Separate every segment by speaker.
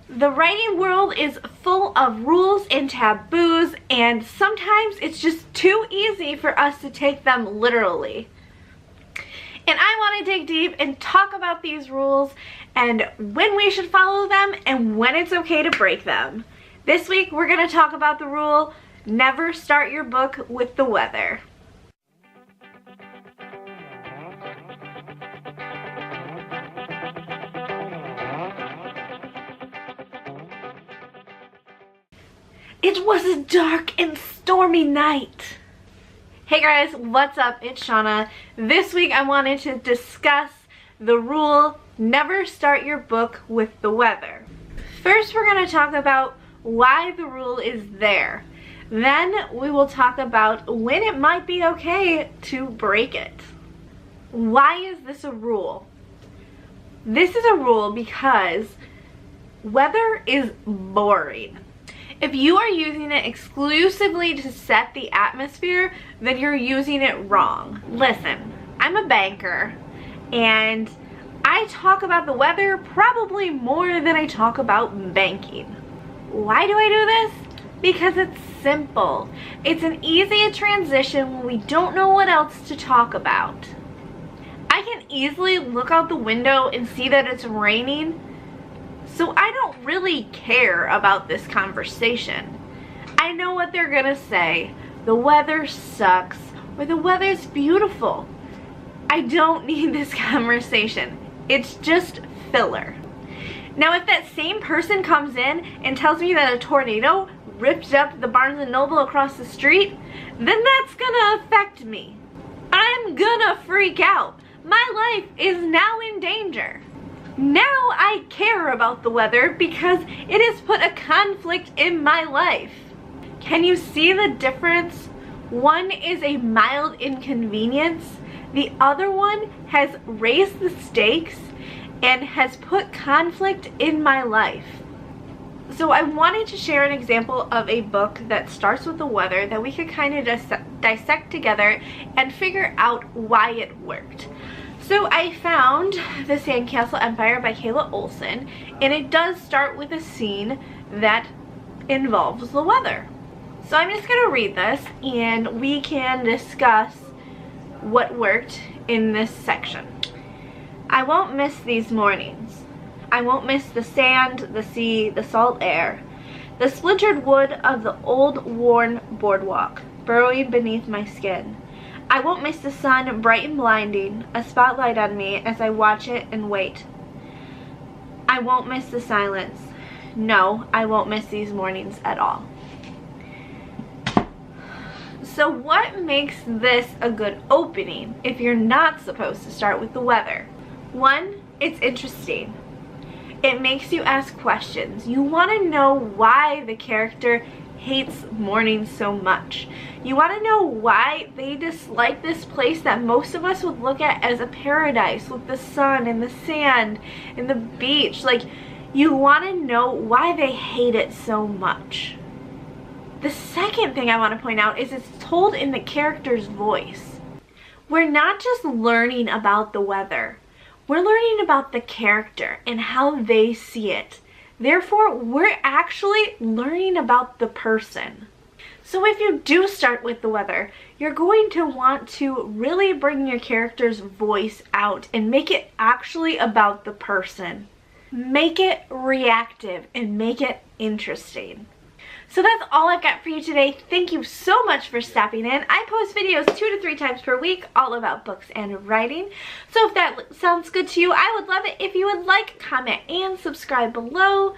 Speaker 1: The writing world is full of rules and taboos, and sometimes it's just too easy for us to take them literally. And I want to dig deep and talk about these rules and when we should follow them and when it's okay to break them. This week we're going to talk about the rule, never start your book with the weather. It was a dark and stormy night. Hey guys, what's up? It's Shauna. This week I wanted to discuss the rule, never start your book with the weather. First, we're going to talk about why the rule is there. Then we will talk about when it might be okay to break it. Why is this a rule? This is a rule because weather is boring. If you are using it exclusively to set the atmosphere, then you're using it wrong. Listen, I'm a banker and I talk about the weather probably more than I talk about banking. Why do I do this? Because it's simple. It's an easy transition when we don't know what else to talk about. I can easily look out the window and see that it's raining, so I don't really care about this conversation. I know what they're gonna say. The weather sucks, or the weather's beautiful. I don't need this conversation. It's just filler. Now, if that same person comes in and tells me that a tornado ripped up the Barnes & Noble across the street, then that's gonna affect me. I'm gonna freak out. My life is now in danger. Now I care about the weather because it has put a conflict in my life. Can you see the difference? One is a mild inconvenience. The other one has raised the stakes and has put conflict in my life. So I wanted to share an example of a book that starts with the weather that we could kind of dissect together and figure out why it worked. So I found The Sandcastle Empire by Kayla Olson, and it does start with a scene that involves the weather. So I'm just going to read this and we can discuss what worked in this section. I won't miss these mornings. I won't miss the sand, the sea, the salt air, the splintered wood of the old worn boardwalk burrowing beneath my skin. I won't miss the sun, bright and blinding, a spotlight on me as I watch it and wait. I won't miss the silence. No, I won't miss these mornings at all. So what makes this a good opening if you're not supposed to start with the weather? One, it's interesting. It makes you ask questions. You want to know why the character hates mornings so much. You want to know why they dislike this place that most of us would look at as a paradise with the sun and the sand and the beach. Like, you want to know why they hate it so much. The second thing I want to point out is it's told in the character's voice. We're not just learning about the weather. We're learning about the character and how they see it. Therefore, we're actually learning about the person. So if you do start with the weather, you're going to want to really bring your character's voice out and make it actually about the person. Make it reactive and make it interesting. So that's all I've got for you today. Thank you so much for stopping in. I post videos 2 to 3 times per week all about books and writing. So if that sounds good to you, I would love it if you would like, comment, and subscribe below.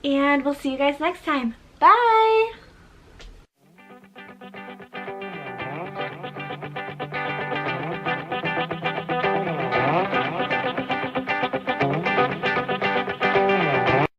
Speaker 1: And we'll see you guys next time. Bye!